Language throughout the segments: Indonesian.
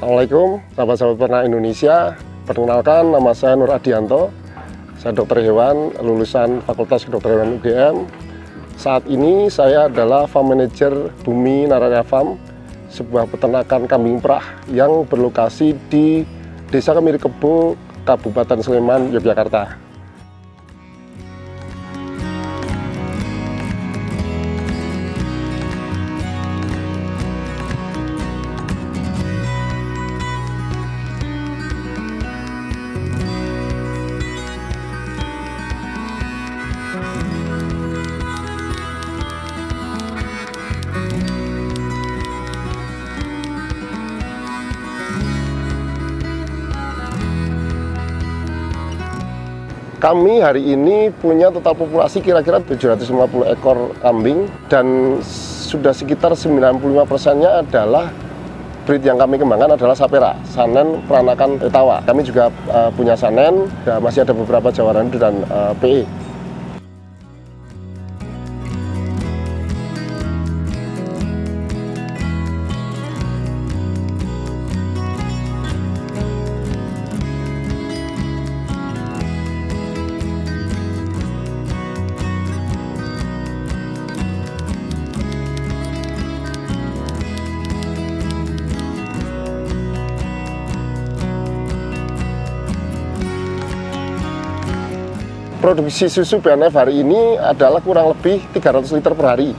Assalamualaikum, sahabat-sahabat peternak Indonesia. Perkenalkan, nama saya Nur Adianto. Saya dokter hewan, lulusan Fakultas Kedokteran UGM. Saat ini saya adalah Farm Manager Bumi Nararya Farm, sebuah peternakan kambing perah yang berlokasi di Desa Kemirikebo, Kabupaten Sleman, Yogyakarta. Kami hari ini punya total populasi kira-kira 750 ekor kambing dan sudah sekitar 95%-nya adalah breed yang kami kembangkan adalah Sapera, Sanen peranakan Etawa. Kami juga punya Sanen, dan masih ada beberapa Jawa Randu dan PE. Produksi susu BNF hari ini adalah kurang lebih 300 liter per hari.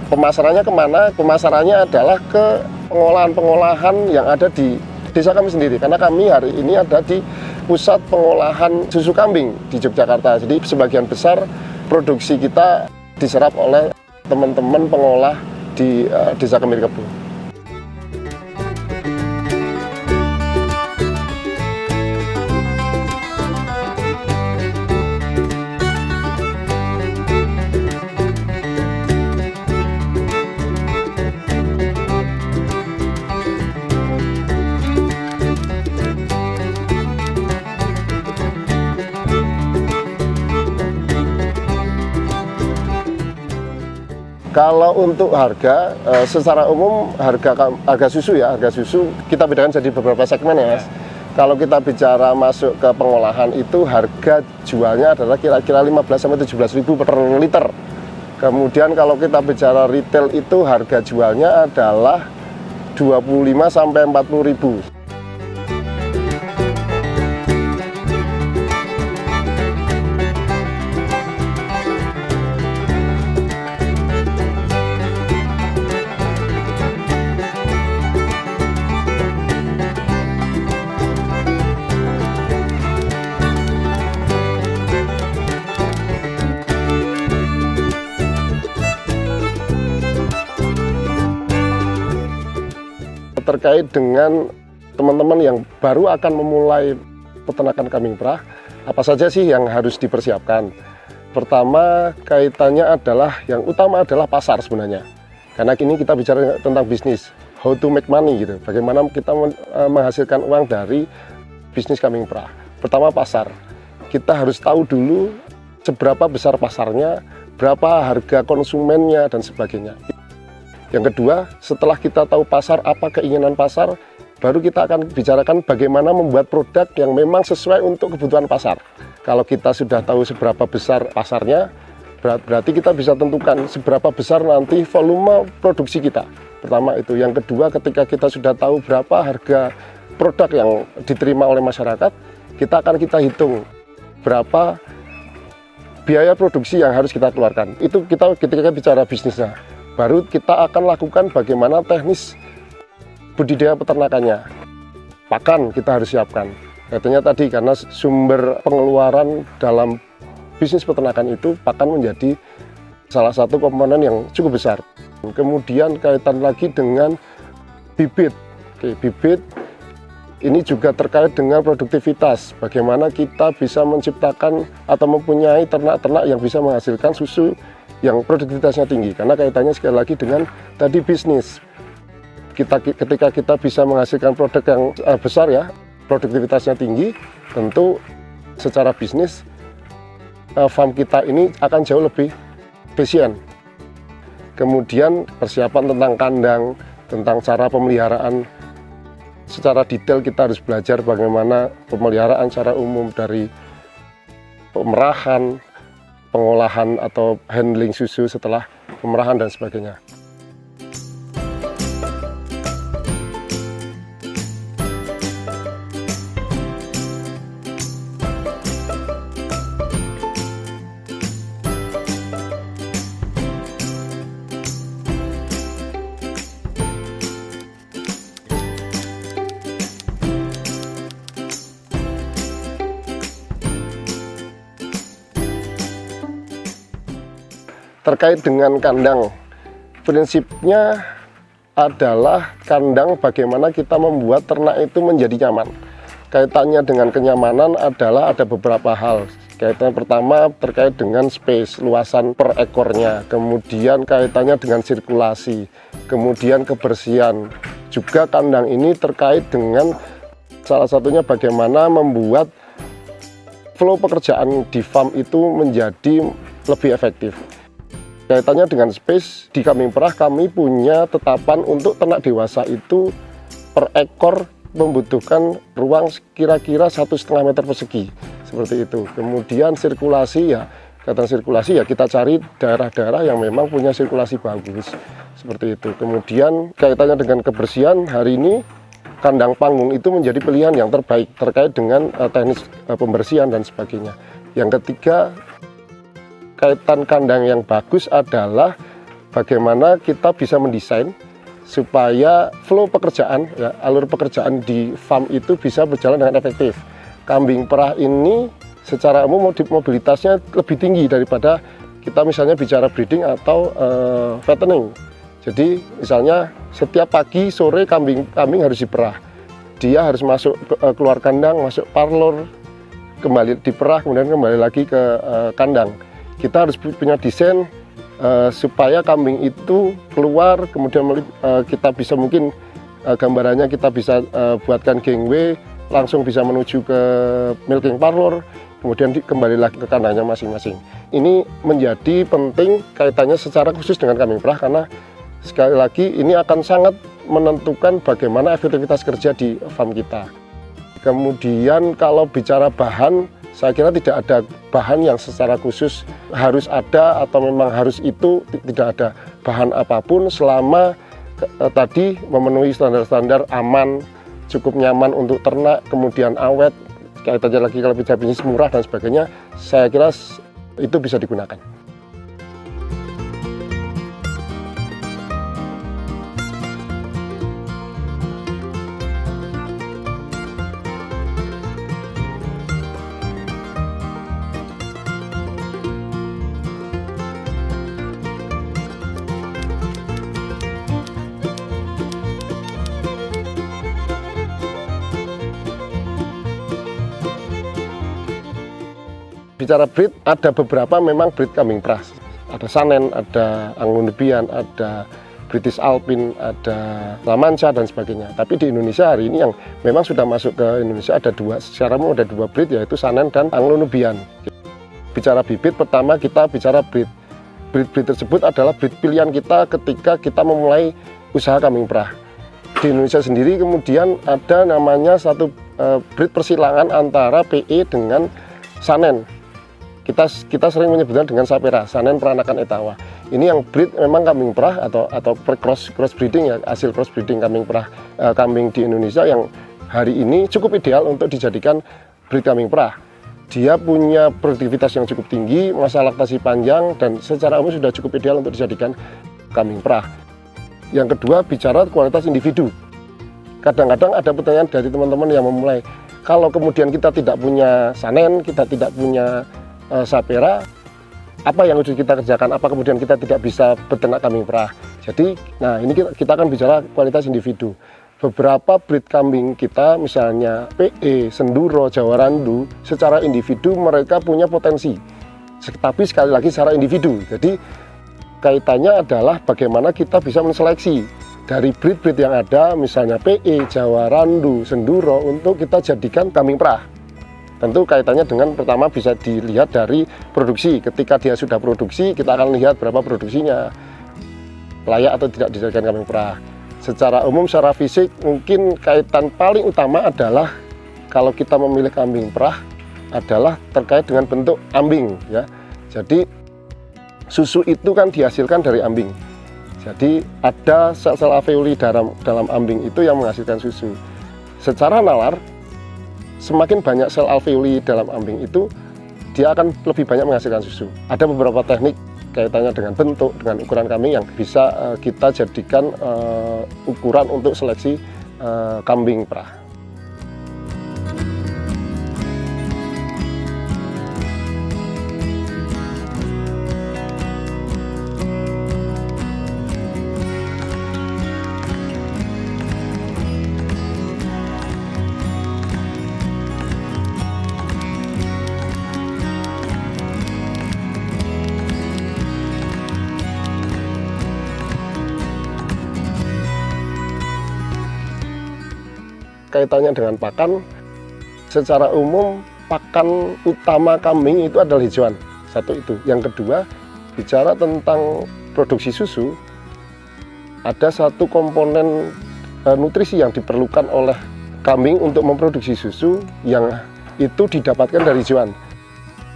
Pemasarannya kemana? Pemasarannya adalah ke pengolahan-pengolahan yang ada di desa kami sendiri. Karena kami hari ini ada di pusat pengolahan susu kambing di Yogyakarta. Jadi sebagian besar produksi kita diserap oleh teman-teman pengolah di Desa Kemirikebo. Kalau untuk harga, secara umum harga susu kita bedakan jadi beberapa segmen ya, Mas. Kalau kita bicara masuk ke pengolahan itu harga jualnya adalah kira-kira 15-17 ribu per liter. Kemudian kalau kita bicara retail itu harga jualnya adalah 25-40 ribu. Terkait dengan teman-teman yang baru akan memulai peternakan kambing perah, apa saja sih yang harus dipersiapkan? Pertama, kaitannya adalah yang utama adalah pasar sebenarnya. Karena kini kita bicara tentang bisnis, how to make money gitu. Bagaimana kita menghasilkan uang dari bisnis kambing perah. Pertama pasar. Kita harus tahu dulu seberapa besar pasarnya, berapa harga konsumennya dan sebagainya. Yang kedua, setelah kita tahu pasar, apa keinginan pasar, baru kita akan bicarakan bagaimana membuat produk yang memang sesuai untuk kebutuhan pasar. Kalau kita sudah tahu seberapa besar pasarnya, berarti kita bisa tentukan seberapa besar nanti volume produksi kita. Pertama itu. Yang kedua, ketika kita sudah tahu berapa harga produk yang diterima oleh masyarakat, kita hitung berapa biaya produksi yang harus kita keluarkan. Itu kita ketika bicara bisnisnya. Baru kita akan lakukan bagaimana teknis budidaya peternakannya. Pakan kita harus siapkan. Katanya tadi karena sumber pengeluaran dalam bisnis peternakan itu pakan menjadi salah satu komponen yang cukup besar. Kemudian kaitan lagi dengan bibit. Oke, bibit ini juga terkait dengan produktivitas. Bagaimana kita bisa menciptakan atau mempunyai ternak-ternak yang bisa menghasilkan susu yang produktivitasnya tinggi, karena kaitannya sekali lagi dengan tadi bisnis. Ketika kita bisa menghasilkan produk yang besar ya, produktivitasnya tinggi, tentu secara bisnis farm kita ini akan jauh lebih efisien. Kemudian persiapan tentang kandang, tentang cara pemeliharaan secara detail kita harus belajar bagaimana pemeliharaan secara umum dari pemerahan, pengolahan atau handling susu setelah pemerahan dan sebagainya. Terkait dengan kandang, prinsipnya adalah kandang bagaimana kita membuat ternak itu menjadi nyaman. Kaitannya dengan kenyamanan adalah ada beberapa hal. Kaitannya pertama terkait dengan space, luasan per ekornya, kemudian kaitannya dengan sirkulasi, kemudian kebersihan. Juga kandang ini terkait dengan salah satunya bagaimana membuat flow pekerjaan di farm itu menjadi lebih efektif. Kaitannya dengan space, di kambing perah kami punya tetapan untuk ternak dewasa itu per ekor membutuhkan ruang kira-kira 1,5 meter persegi, seperti itu. Kemudian sirkulasi ya, kaitan sirkulasi ya kita cari daerah-daerah yang memang punya sirkulasi bagus, seperti itu. Kemudian kaitannya dengan kebersihan, hari ini kandang panggung itu menjadi pilihan yang terbaik terkait dengan teknis pembersihan dan sebagainya. Yang ketiga, kaitan kandang yang bagus adalah bagaimana kita bisa mendesain supaya flow pekerjaan, ya, alur pekerjaan di farm itu bisa berjalan dengan efektif. Kambing perah ini secara umum mobilitasnya lebih tinggi daripada kita misalnya bicara breeding atau fattening. Jadi misalnya setiap pagi sore kambing harus diperah. Dia harus masuk keluar kandang, masuk parlor, kembali diperah, kemudian kembali lagi ke kandang. Kita harus punya desain supaya kambing itu keluar, kemudian kita bisa mungkin gambarannya kita bisa buatkan gangway, langsung bisa menuju ke milking parlor, kemudian kembali lagi ke kandangnya masing-masing. Ini menjadi penting kaitannya secara khusus dengan kambing perah karena sekali lagi ini akan sangat menentukan bagaimana efektivitas kerja di farm kita. Kemudian kalau bicara bahan, saya kira tidak ada bahan yang secara khusus harus ada atau memang harus itu, tidak ada bahan apapun selama tadi memenuhi standar-standar aman, cukup nyaman untuk ternak, kemudian awet, kaitannya lagi kalau bicara bisnis murah dan sebagainya, saya kira itu bisa digunakan. Bicara breed, ada beberapa memang breed kambing perah. Ada Saanen, ada Anglo-Nubian, ada British Alpine, ada La Mancha dan sebagainya. Tapi di Indonesia hari ini yang memang sudah masuk ke Indonesia ada dua, secara umum ada dua breed, yaitu Saanen dan Anglo-Nubian. Bicara bibit, pertama kita bicara breed. Breed tersebut adalah breed pilihan kita ketika kita memulai usaha kambing perah. Di Indonesia sendiri kemudian ada namanya satu breed persilangan antara PE dengan Saanen. Kita sering menyebutnya dengan Sapera, Saanen Peranakan Etawa. Ini yang breed memang kambing perah atau cross breeding ya, hasil cross breeding kambing perah kambing di Indonesia yang hari ini cukup ideal untuk dijadikan breed kambing perah. Dia punya produktivitas yang cukup tinggi, masa laktasi panjang, dan secara umum sudah cukup ideal untuk dijadikan kambing perah. Yang kedua, bicara kualitas individu. Kadang-kadang ada pertanyaan dari teman-teman yang memulai, kalau kemudian kita tidak punya Saanen, kita tidak punya Sapera, apa yang harus kita kerjakan? Apa kemudian kita tidak bisa beternak kambing perah? Jadi, nah ini kita akan bicara kualitas individu. Beberapa breed kambing kita, misalnya PE, Senduro, Jawa Randu, secara individu mereka punya potensi. Tapi sekali lagi secara individu. Jadi kaitannya adalah bagaimana kita bisa menseleksi dari breed-breed yang ada, misalnya PE, Jawa Randu, Senduro, untuk kita jadikan kambing perah. Tentu kaitannya dengan pertama bisa dilihat dari produksi. Ketika dia sudah produksi, kita akan lihat berapa produksinya, layak atau tidak dijadikan kambing perah. Secara umum, secara fisik, mungkin kaitan paling utama adalah kalau kita memilih kambing perah adalah terkait dengan bentuk ambing ya. Jadi susu itu kan dihasilkan dari ambing. Jadi ada sel-sel alveoli dalam ambing itu yang menghasilkan susu. Secara nalar, semakin banyak sel alveoli dalam ambing itu, dia akan lebih banyak menghasilkan susu. Ada beberapa teknik kaitannya dengan bentuk, dengan ukuran kambing yang bisa kita jadikan ukuran untuk seleksi kambing perah. Kaitannya dengan pakan, secara umum pakan utama kambing itu adalah hijauan. Satu itu. Yang kedua, bicara tentang produksi susu, ada satu komponen nutrisi yang diperlukan oleh kambing untuk memproduksi susu yang itu didapatkan dari hijauan.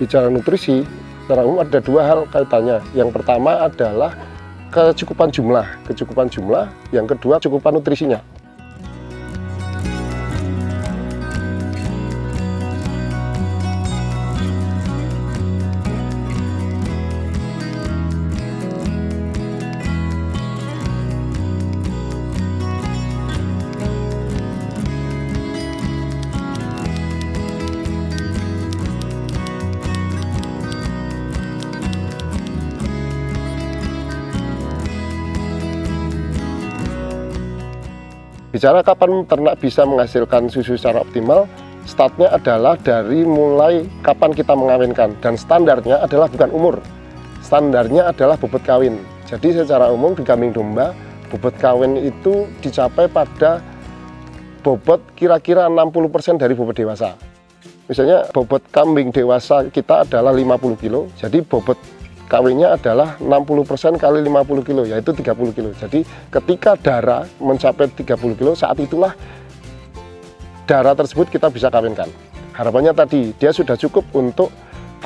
Bicara nutrisi, secara umum ada dua hal kaitannya. Yang pertama adalah kecukupan jumlah. Yang kedua, kecukupan nutrisinya. Bicara kapan ternak bisa menghasilkan susu secara optimal, startnya adalah dari mulai kapan kita mengawinkan, dan standarnya adalah bukan umur, standarnya adalah bobot kawin. Jadi secara umum di kambing domba, bobot kawin itu dicapai pada bobot kira-kira 60% dari bobot dewasa. Misalnya bobot kambing dewasa kita adalah 50 kilo, jadi bobot kawinnya adalah 60% kali 50 kilo, yaitu 30 kilo. Jadi ketika darah mencapai 30 kilo, saat itulah darah tersebut kita bisa kawinkan. Harapannya tadi, dia sudah cukup untuk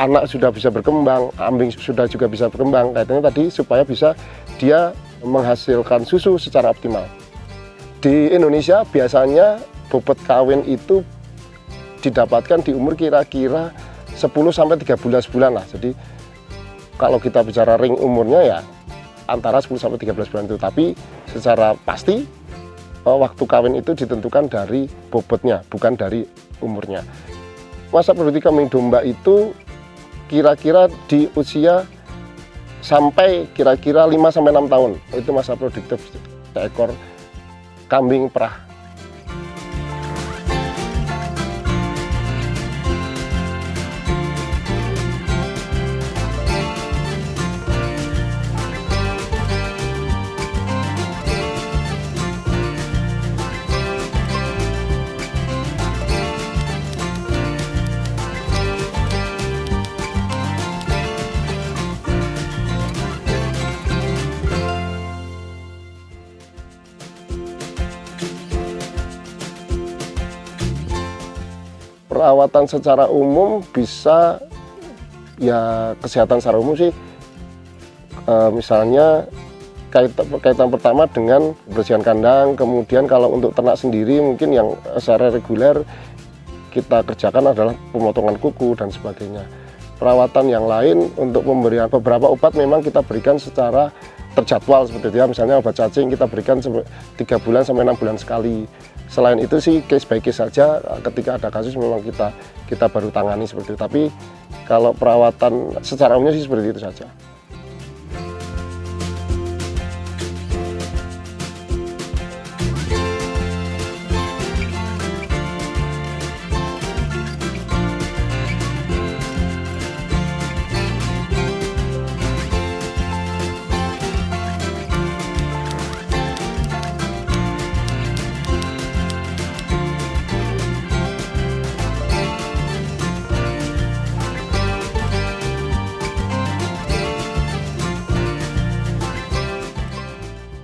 anak sudah bisa berkembang, ambing sudah juga bisa berkembang. Kaitannya tadi supaya bisa dia menghasilkan susu secara optimal. Di Indonesia biasanya bobot kawin itu didapatkan di umur kira-kira 10-13 bulan lah. Jadi kalau kita bicara ring umurnya ya antara 10-13 bulan itu, tapi secara pasti waktu kawin itu ditentukan dari bobotnya, bukan dari umurnya. Masa produksi kambing domba itu kira-kira di usia sampai kira-kira 5-6 tahun. Itu masa produktif seekor kambing perah. Perawatan secara umum bisa, ya kesehatan secara umum sih, misalnya kaitan pertama dengan kebersihan kandang, kemudian kalau untuk ternak sendiri mungkin yang secara reguler kita kerjakan adalah pemotongan kuku dan sebagainya. Perawatan yang lain untuk pemberian beberapa obat memang kita berikan secara terjadwal seperti itu ya, misalnya obat cacing kita berikan 3 bulan sampai 6 bulan sekali. Selain itu sih case by case saja, ketika ada kasus memang kita baru tangani seperti itu. Tapi kalau perawatan secara umumnya sih seperti itu saja.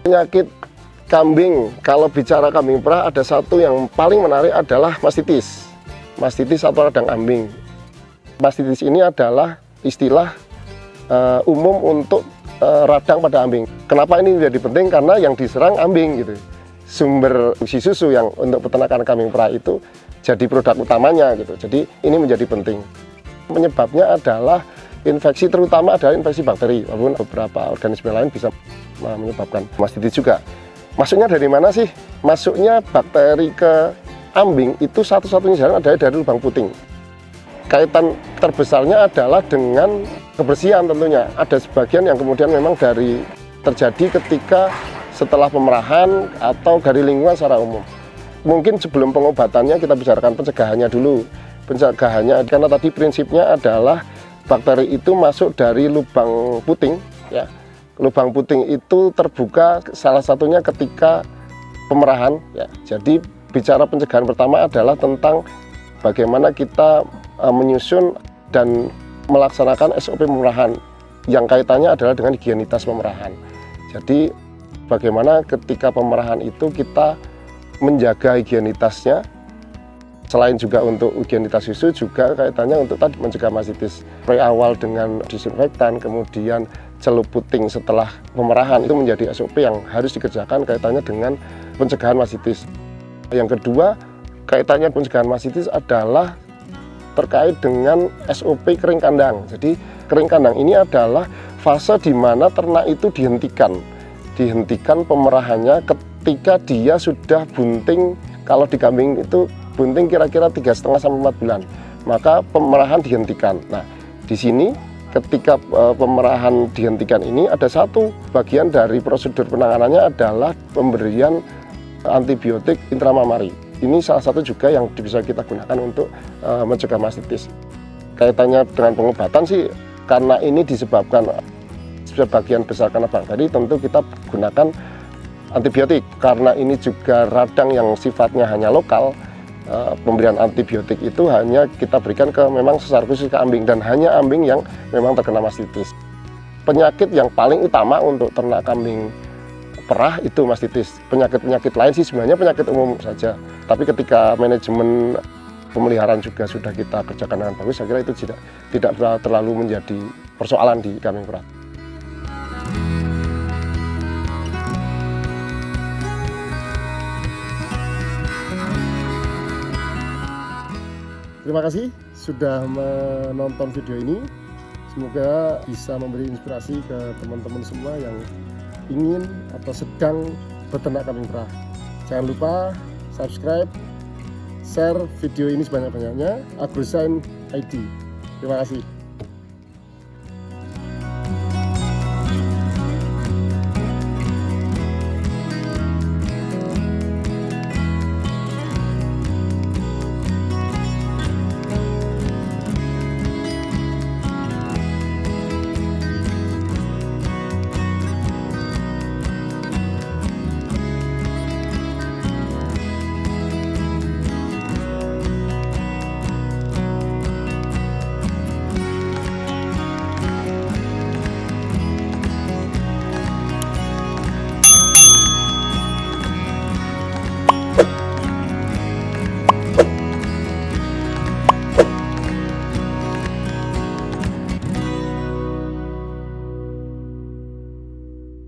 Penyakit Kambing, kalau bicara kambing perah ada satu yang paling menarik adalah mastitis. Mastitis atau radang ambing. Mastitis ini adalah istilah umum untuk radang pada ambing. Kenapa ini menjadi penting? Karena yang diserang ambing gitu. Sumber usi susu yang untuk peternakan kambing perah itu jadi produk utamanya gitu. Jadi ini menjadi penting. Penyebabnya adalah infeksi, terutama adalah infeksi bakteri, walaupun beberapa organisme lain bisa menyebabkan mastitis juga. Masuknya dari mana sih? Masuknya bakteri ke ambing itu satu-satunya jalan adalah dari lubang puting. Kaitan terbesarnya adalah dengan kebersihan tentunya. Ada sebagian yang kemudian memang terjadi ketika setelah pemerahan atau dari lingkungan secara umum. Mungkin sebelum pengobatannya kita bicarakan pencegahannya dulu. Pencegahannya karena tadi prinsipnya adalah bakteri itu masuk dari lubang puting, ya. Lubang puting itu terbuka salah satunya ketika pemerahan, ya. Jadi bicara pencegahan pertama adalah tentang bagaimana kita menyusun dan melaksanakan SOP pemerahan yang kaitannya adalah dengan higienitas pemerahan. Jadi bagaimana ketika pemerahan itu kita menjaga higienitasnya, selain juga untuk higienitas susu juga kaitannya untuk tadi mencegah mastitis. Mulai awal dengan disinfektan, kemudian celup puting setelah pemerahan itu menjadi SOP yang harus dikerjakan kaitannya dengan pencegahan mastitis. Yang kedua, kaitannya pencegahan mastitis adalah terkait dengan SOP kering kandang. Jadi kering kandang ini adalah fase di mana ternak itu dihentikan pemerahannya ketika dia sudah bunting. Kalau di kambing itu bunting kira-kira 3,5 sampai 4 bulan, maka pemerahan dihentikan. Nah, di sini ketika pemerahan dihentikan ini ada satu bagian dari prosedur penanganannya adalah pemberian antibiotik intramamari. Ini salah satu juga yang bisa kita gunakan untuk mencegah mastitis. Kaitannya dengan pengobatan sih, karena ini disebabkan sebagian besar karena bakteri, tentu kita gunakan antibiotik. Karena ini juga radang yang sifatnya hanya lokal, pemberian antibiotik itu hanya kita berikan ke memang secara khusus ke ambing, dan hanya ambing yang memang terkena mastitis. Penyakit yang paling utama untuk ternak kambing perah itu mastitis. Penyakit-penyakit lain sih sebenarnya penyakit umum saja, tapi ketika manajemen pemeliharaan juga sudah kita kerjakan dengan bagus, saya kira itu tidak terlalu menjadi persoalan di kambing perah. Terima kasih sudah menonton video ini. Semoga bisa memberi inspirasi ke teman-teman semua yang ingin atau sedang beternak kambing perah. Jangan lupa subscribe, share video ini sebanyak-banyaknya. AgroSign ID. Terima kasih.